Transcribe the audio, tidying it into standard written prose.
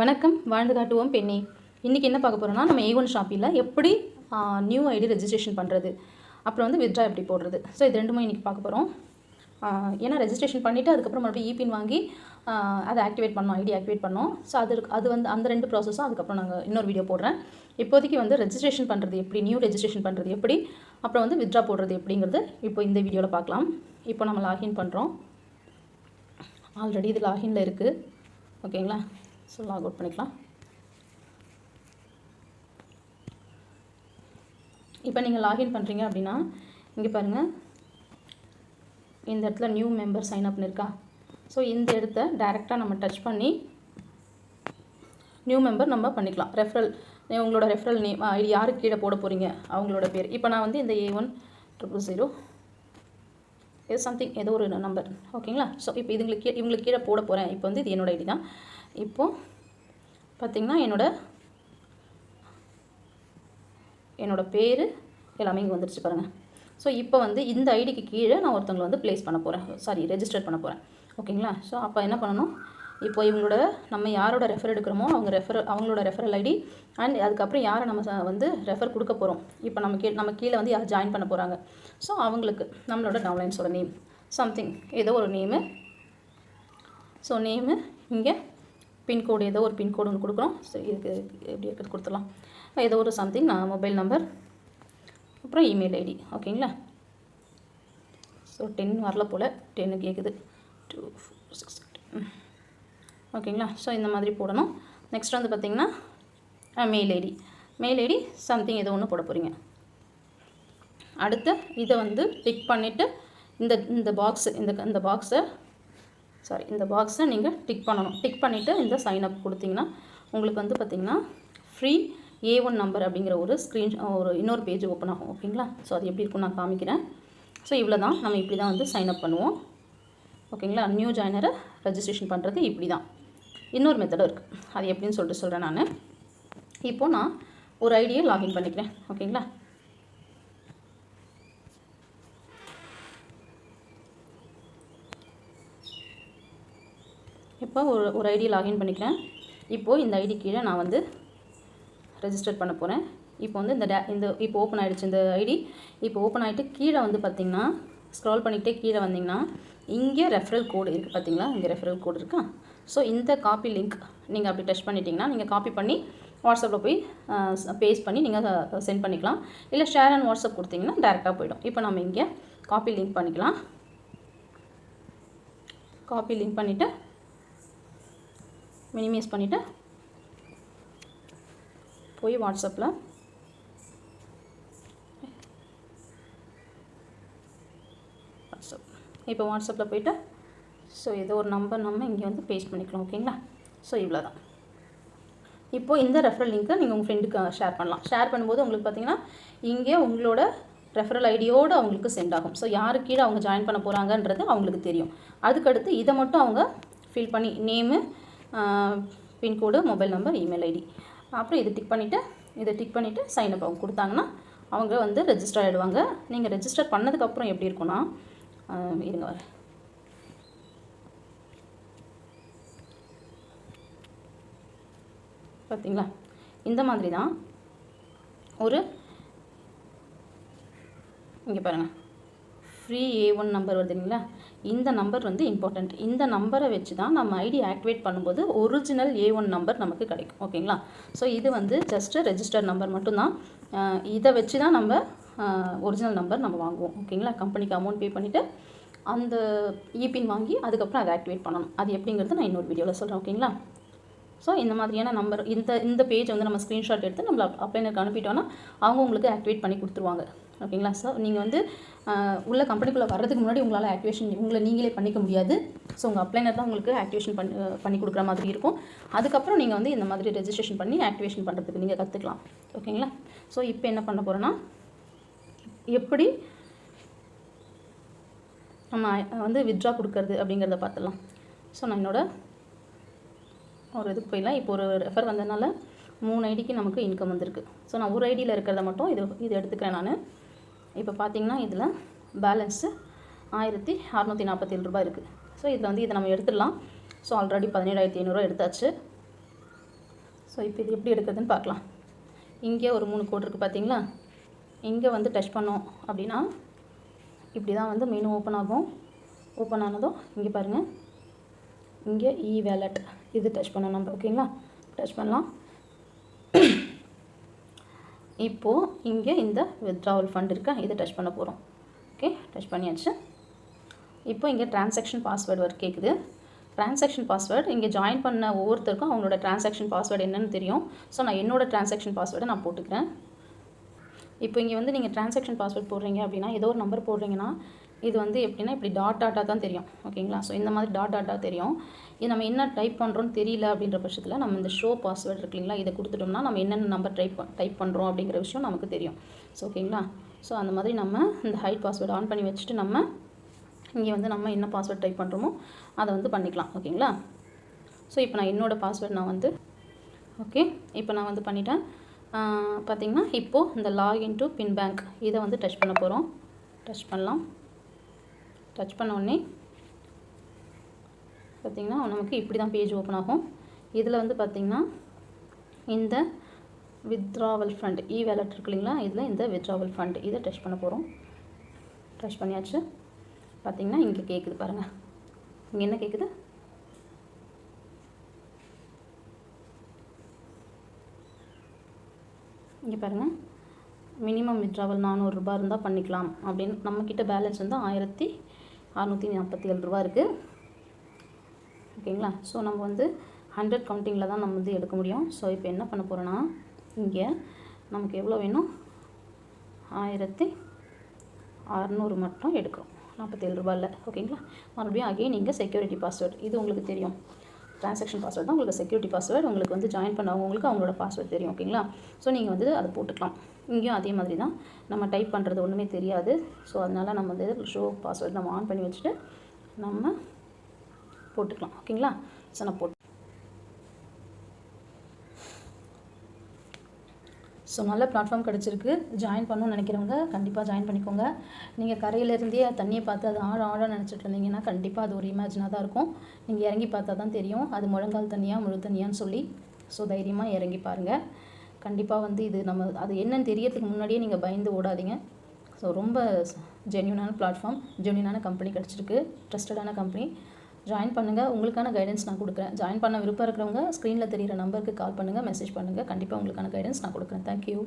வணக்கம், வாழ்ந்து காட்டுவோம் பெண்ணே. இன்றைக்கி என்ன பார்க்க போகிறோம்னா, நம்ம A1 ஷாப்பில் எப்படி நியூ ஐடி ரெஜிஸ்ட்ரேஷன் பண்ணுறது, அப்புறம் வந்து வித்ட்ரா எப்படி போடுறது. ஸோ இது ரெண்டுமே இன்றைக்கி பார்க்க போகிறோம். ஏன்னா ரெஜிஸ்ட்ரேஷன் பண்ணிவிட்டு அதுக்கப்புறம் மறுபடியும் இபின் வாங்கி அதை ஆக்டிவேட் பண்ணோம், ஐடி ஆக்டிவேட் பண்ணோம். ஸோ அது வந்து அந்த ரெண்டு ப்ராசஸும் அதுக்கப்புறம் நாங்கள் இன்னொரு வீடியோ போடுறேன். இப்போதைக்கு வந்து ரெஜிஸ்ட்ரேஷன் பண்ணுறது எப்படி, நியூ ரெஜிஸ்ட்ரேஷன் பண்ணுறது எப்படி, அப்புறம் வந்து வித்ட்ரா போடுறது எப்படிங்கிறது இப்போ இந்த வீடியோவில் பார்க்கலாம். இப்போ நம்ம லாகின் பண்ணுறோம். ஆல்ரெடி இது லாகினில் இருக்குது, ஓகேங்களா. ஸோ லாக் அவுட் பண்ணிக்கலாம். இப்போ நீங்கள் லாகின் பண்ணுறீங்க அப்படின்னா இங்கே பாருங்கள், இந்த இடத்துல நியூ மெம்பர் சைன் அப்னு இருக்கா. ஸோ இந்த இடத்த டைரெக்டாக நம்ம டச் பண்ணி நியூ மெம்பர் நம்ம பண்ணிக்கலாம். ரெஃபரல், உங்களோட ரெஃபரல் நேம் ஐடி யாருக்கு கீழே போட போகிறீங்க அவங்களோட பேர். இப்போ நான் வந்து இந்த A100 இது சம்திங் ஏதோ ஒரு நம்பர், ஓகேங்களா. ஸோ இப்போ இவங்களுக்கு கீழே போட போகிறேன். இப்போ வந்து இது என்னோடய ஐடி தான். இப்போது பார்த்திங்கன்னா என்னோட பேர் எல்லாமே இங்கே வந்துருச்சு பாருங்கள். ஸோ இப்போ வந்து இந்த ஐடிக்கு கீழே நான் ஒருத்தவங்களை வந்து ப்ளேஸ் பண்ண போகிறேன், ரெஜிஸ்டர் பண்ண போகிறேன், ஓகேங்களா. ஸோ அப்போ என்ன பண்ணணும், இப்போ இவங்களோட நம்ம யாரோட ரெஃபர் எடுக்கிறோமோ அவங்களோட ரெஃபரல் ஐடி அண்ட் அதுக்கப்புறம் யாரை நம்ம வந்து ரெஃபர் கொடுக்க போகிறோம். இப்போ நம்ம கீழே வந்து யார் ஜாயின் பண்ண போகிறாங்க. ஸோ அவங்களுக்கு நம்மளோட டவுன்லைன்ஸோட நேம் சம்திங் ஏதோ ஒரு நேமு. ஸோ நேமு இங்கே பின்கோடு ஏதோ ஒரு பின்கோடு ஒன்று கொடுக்குறோம். ஸோ இதுக்கு எப்படி இருக்கிறது கொடுத்துடலாம். ஏதோ ஒரு சம்திங் நான் மொபைல் நம்பர், அப்புறம் இமெயில் ஐடி, ஓகேங்களா. ஸோ 10 வரல போல், 10 கேட்குது, 2 4 6 8, ஓகேங்களா. ஸோ இந்த மாதிரி போடணும். நெக்ஸ்ட் வந்து பார்த்திங்கன்னா மெயில் ஐடி சம்திங் ஏதோ ஒன்று போட போகிறீங்க. அடுத்து இதை வந்து டிக் பண்ணிவிட்டு இந்த பாக்ஸை நீங்கள் டிக் பண்ணணும். டிக் பண்ணிவிட்டு இந்த சைன் அப் கொடுத்தீங்கன்னா உங்களுக்கு வந்து பார்த்திங்கன்னா ஃப்ரீ A1 நம்பர் அப்படிங்கிற ஒரு இன்னொரு பேஜ் ஓப்பன் ஆகும், ஓகேங்களா. ஸோ அது எப்படி இருக்குன்னு நான் காமிக்கிறேன். ஸோ இவ்வளோ தான், நம்ம இப்படி தான் வந்து சைன் அப் பண்ணுவோம், ஓகேங்களா. நியூ ஜாயினரை ரெஜிஸ்ட்ரேஷன் பண்ணுறது இப்படி தான். இன்னொரு மெத்தடும் இருக்குது, அது எப்படின்னு சொல்கிறேன் நான். இப்போது நான் ஒரு ஐடியை லாகின் பண்ணிக்கிறேன், ஓகேங்களா. இப்போ ஒரு ஐடி லாகின் பண்ணிக்கிறேன். இப்போது இந்த ஐடி கீழே நான் வந்து ரெஜிஸ்டர் பண்ண போகிறேன். இப்போ வந்து இப்போ ஓப்பன் ஆகிடுச்சு இந்த ஐடி. இப்போ ஓப்பன் ஆகிட்டு கீழே வந்து பார்த்திங்கன்னா ஸ்க்ரால் பண்ணிக்கிட்டே கீழே வந்திங்கன்னா இங்கே ரெஃபரல் கோடு இருக்குது, பார்த்திங்களா. இங்கே ரெஃபரல் கோடு இருக்கா. ஸோ இந்த காப்பி லிங்க் நீங்கள் அப்படி டச் பண்ணிட்டீங்கன்னா நீங்கள் காப்பி பண்ணி வாட்ஸ்அப்பில் போய் பேஸ்ட் பண்ணி நீங்கள் சென்ட் பண்ணிக்கலாம். இல்லை ஷேர் அண்ட் வாட்ஸ்அப் கொடுத்தீங்கன்னா டேரெக்டாக போய்டும். இப்போ நம்ம இங்கே காப்பி லிங்க் பண்ணிக்கலாம். காப்பி லிங்க் பண்ணிவிட்டு மினிமைஸ் பண்ணிவிட்டு போய் வாட்ஸ்அப்பில் இப்போ வாட்ஸ்அப்பில் போய்ட்டு ஸோ ஏதோ ஒரு நம்பர் நம்ம இங்கே வந்து பேஸ்ட் பண்ணிக்கலாம், ஓகேங்களா. ஸோ இவ்வளோ தான். இப்போது இந்த ரெஃபரல் லிங்க்கை நீங்கள் உங்கள் ஃப்ரெண்டுக்கு ஷேர் பண்ணலாம். ஷேர் பண்ணும்போது உங்களுக்கு பார்த்திங்கன்னா இங்கே உங்களோட ரெஃபரல் ஐடியோடு அவங்களுக்கு சென்ட் ஆகும். ஸோ யாருக்கு கீழே அவங்க ஜாயின் பண்ண போகிறாங்கன்றது அவங்களுக்கு தெரியும். அதுக்கடுத்து இதை மட்டும் அவங்க ஃபில் பண்ணி name, pin code, mobile number, email ID, அப்புறம் இதை டிக் பண்ணிவிட்டு சைன் அப் அவங்க கொடுத்தாங்கன்னா அவங்க வந்து ரெஜிஸ்டர் ஆகிடுவாங்க. நீங்கள் ரெஜிஸ்டர் பண்ணதுக்கப்புறம் எப்படி இருக்குன்னா இருங்க வர பார்த்தீங்களா, இந்த மாதிரி தான் இங்கே பாருங்கள் ஃப்ரீ A1 நம்பர் வருதுங்களா. இந்த நம்பர் வந்து இம்பார்ட்டண்ட். இந்த நம்பரை வச்சு தான் நம்ம ஐடி ஆக்டிவேட் பண்ணும்போது ஒரிஜினல் A1 நம்பர் நமக்கு கிடைக்கும், ஓகேங்களா. ஸோ இது வந்து ஜஸ்ட்டு ரெஜிஸ்டர் நம்பர் மட்டும்தான். இதை வச்சு தான் நம்ம ஒரிஜினல் நம்பர் நம்ம வாங்குவோம், ஓகேங்களா. கம்பெனிக்கு அமௌண்ட் பே பண்ணிவிட்டு அந்த இபின் வாங்கி அதுக்கப்புறம் அதை ஆக்டிவேட் பண்ணணும். அது எப்படிங்கிறது நான் இன்னொரு வீடியோவில் சொல்கிறேன், ஓகேங்களா. ஸோ இந்த மாதிரியான நம்பர் இந்த பேஜ் வந்து நம்ம ஸ்க்ரீன்ஷாட் எடுத்து நம்ம அப்ளைனருக்கு அனுப்பிட்டோன்னா அவங்க உங்களுக்கு ஆக்டிவேட் பண்ணி கொடுத்துருவாங்க, ஓகேங்களா. ஸோ நீங்கள் வந்து உள்ள கம்பெனிக்குள்ளே வர்றதுக்கு முன்னாடி உங்களால் உங்களை நீங்களே பண்ணிக்க முடியாது. ஸோ உங்கள் அப்ளைனர் தான் உங்களுக்கு ஆக்டிவேஷன் பண்ணி கொடுக்குற மாதிரி இருக்கும். அதுக்கப்புறம் நீங்கள் வந்து இந்த மாதிரி ரெஜிஸ்ட்ரேஷன் பண்ணி ஆக்டிவேஷன் பண்ணுறதுக்கு நீங்கள் கற்றுக்கலாம், ஓகேங்களா. ஸோ இப்போ என்ன பண்ண போகிறேன்னா எப்படி நம்ம வந்து வித்ட்ரா கொடுக்கறது அப்படிங்கிறத பார்த்துடலாம். ஸோ நான் என்னோட ஒரு இதுக்கு போயிடலாம். இப்போ ஒரு ரெஃபர் வந்ததுனால 3 ஐடிக்கு நமக்கு இன்கம் வந்திருக்கு. ஸோ நான் ஒரு ஐடியில் இருக்கிறத மட்டும் இது எடுத்துக்கிறேன் நான். இப்போ பார்த்தீங்கன்னா இதில் பேலன்ஸு 1647 ரூபாய் இருக்குது. ஸோ இதில் வந்து இதை நம்ம எடுத்துடலாம். ஸோ ஆல்ரெடி 17,500 எடுத்தாச்சு. ஸோ இப்போ இது எப்படி எடுக்கிறதுன்னு பார்க்கலாம். இங்கே ஒரு 3 கோடு இருக்குது பார்த்தீங்களா? இங்கே வந்து டச் பண்ணோம் அப்படின்னா இப்படி தான் வந்து மெனு ஓப்பன் ஆகும். ஓப்பன் ஆனதும் இங்கே பாருங்கள், இங்கே e-wallet இது டச் பண்ணோம் நம்ம. ஓகேங்களா? டச் பண்ணலாம். இப்போது இங்கே இந்த வித்ட்ராவல் ஃபண்ட் இருக்கா, இதை டச் பண்ண போகிறோம். ஓகே, டச் பண்ணியாச்சு. இப்போ இங்கே டிரான்சாக்ஷன் பாஸ்வேர்டு வரை கேட்குது. டிரான்சாக்ஷன் பாஸ்வேர்டு இங்கே ஜாயின் பண்ண ஒவ்வொருத்தருக்கும் அவங்களோட டிரான்சாக்ஷன் பாஸ்வேர்டு என்னென்னு தெரியும். ஸோ நான் என்னோடய டிரான்சாக்ஷன் பாஸ்வேர்டை நான் போட்டுக்கிறேன். இப்போ இங்கே வந்து நீங்கள் டிரான்சாக்ஷன் பாஸ்வேர்ட் போடுறீங்க அப்படின்னா, ஏதோ ஒரு நம்பர் போடுறீங்கன்னா இது வந்து எப்படின்னா இப்படி டாட்டாக தான் தெரியும். ஓகேங்களா? ஸோ இந்த மாதிரி டாட்டாக தெரியும். இது நம்ம என்ன டைப் பண்ணுறோன்னு தெரியல அப்படின்ற பட்சத்தில் நம்ம இந்த ஷோ பாஸ்வேர்டு இருக்குங்களா, இதை கொடுத்துட்டோம்னா நம்ம என்னென்ன நம்பர் டைப் பண்ணுறோம் அப்படிங்கிற விஷயம் நமக்கு தெரியும். ஸோ ஓகேங்களா? ஸோ அந்த மாதிரி நம்ம இந்த ஹைட் பாஸ்வேர்டு ஆன் பண்ணி வச்சுட்டு நம்ம இங்கே வந்து நம்ம என்ன பாஸ்வேர்ட் டைப் பண்ணுறோமோ அதை வந்து பண்ணிக்கலாம். ஓகேங்களா? ஸோ இப்போ நான் என்னோடய பாஸ்வேர்டு நான் வந்து ஓகே இப்போ நான் வந்து பண்ணிட்டேன். பார்த்திங்கன்னா இப்போது இந்த லாகின் டு பின் பேங்க் இதை வந்து டச் பண்ண போகிறோம். டச் பண்ணலாம். டச் பண்ண உடனே பார்த்திங்கன்னா நமக்கு இப்படி தான் பேஜ் ஓப்பன் ஆகும். இதில் வந்து பார்த்திங்கன்னா இந்த வித்ட்ராவல் ஃபண்ட் e-wallet இருக்கு இல்லைங்களா, இதில் இந்த வித்ட்ராவல் ஃபண்ட் இதை டச் பண்ண போகிறோம். டச் பண்ணியாச்சு. பார்த்திங்கன்னா இங்கே கேட்குது பாருங்கள். இங்கே என்ன கேட்குது? இங்கே பாருங்கள், மினிமம் வித்ட்ராவல் 400 ரூபா இருந்தால் பண்ணிக்கலாம் அப்படின்னு. நம்மக்கிட்ட பேலன்ஸ் வந்து 1647 ரூபா இருக்குது. ஓகேங்களா? ஸோ நம்ம வந்து 100 கவுண்டிங்கில் தான் நம்ம வந்து எடுக்க முடியும். ஸோ இப்போ என்ன பண்ண போகிறோன்னா, இங்கே நமக்கு எவ்வளோ வேணும், 1600 மட்டும் எடுக்கிறோம், 47 ரூபாயில். ஓகேங்களா? மறுபடியும் அகைன் நீங்கள் செக்யூரிட்டி பாஸ்வேர்டு, இது உங்களுக்கு தெரியும். ட்ரான்சாக்ஷன் பாஸ்வேர்டு தான் உங்களுக்கு செக்யூரிட்டி பாஸ்வேர்டு. உங்களுக்கு வந்து ஜாயின் பண்ணவங்களுக்கு அவங்களோட பாஸ்வேர்டு தெரியும். ஓகேங்களா? ஸோ நீங்கள் வந்து அதை போட்டுக்கலாம். இங்கேயும் அதே மாதிரி தான், நம்ம டைப் பண்ணுறது ஒன்றுமே தெரியாது. ஸோ அதனால் நம்ம வந்து ஷோ பாஸ்வேர்டு நம்ம ஆன் பண்ணி வச்சுட்டு நம்ம போட்டுக்கலாம். ஓகேங்களா? ஸோ நான் ஸோ நல்ல பிளாட்ஃபார்ம் கிடச்சிருக்கு. ஜாயின் பண்ணணும்னு நினைக்கிறவங்க கண்டிப்பாக ஜாயின் பண்ணிக்கோங்க. நீங்கள் கரையிலேருந்தே தண்ணியை பார்த்து அது ஆழ நினச்சிட்டு இருந்தீங்கன்னா கண்டிப்பாக அது ஒரு இமேஜினாக தான் இருக்கும். நீங்கள் இறங்கி பார்த்தா தான் தெரியும் அது முழங்கால் தண்ணியாக முழு தண்ணியான்னு சொல்லி. ஸோ தைரியமாக இறங்கி பாருங்கள். கண்டிப்பாக வந்து இது நம்ம அது என்னன்னு தெரியறதுக்கு முன்னாடியே நீங்கள் பயந்து ஓடாதீங்க. ஸோ ரொம்ப ஜென்யூனான பிளாட்ஃபார்ம், ஜென்யூனான கம்பெனி கிடச்சிருக்கு, ட்ரஸ்டடான கம்பெனி. ஜாயின் பண்ணுங்கள். உங்களுக்கான கைடன்ஸ் நான் கொடுக்குறேன். ஜாயின் பண்ண விருப்பம் இருக்கிறவங்க ஸ்க்ரீனில் தெரிகிற நம்பருக்கு கால் பண்ணுங்கள், மெசேஜ் பண்ணுங்கள். கண்டிப்பாக உங்களுக்கான கைடன்ஸ் நான் கொடுக்குறேன். தேங்க்யூ.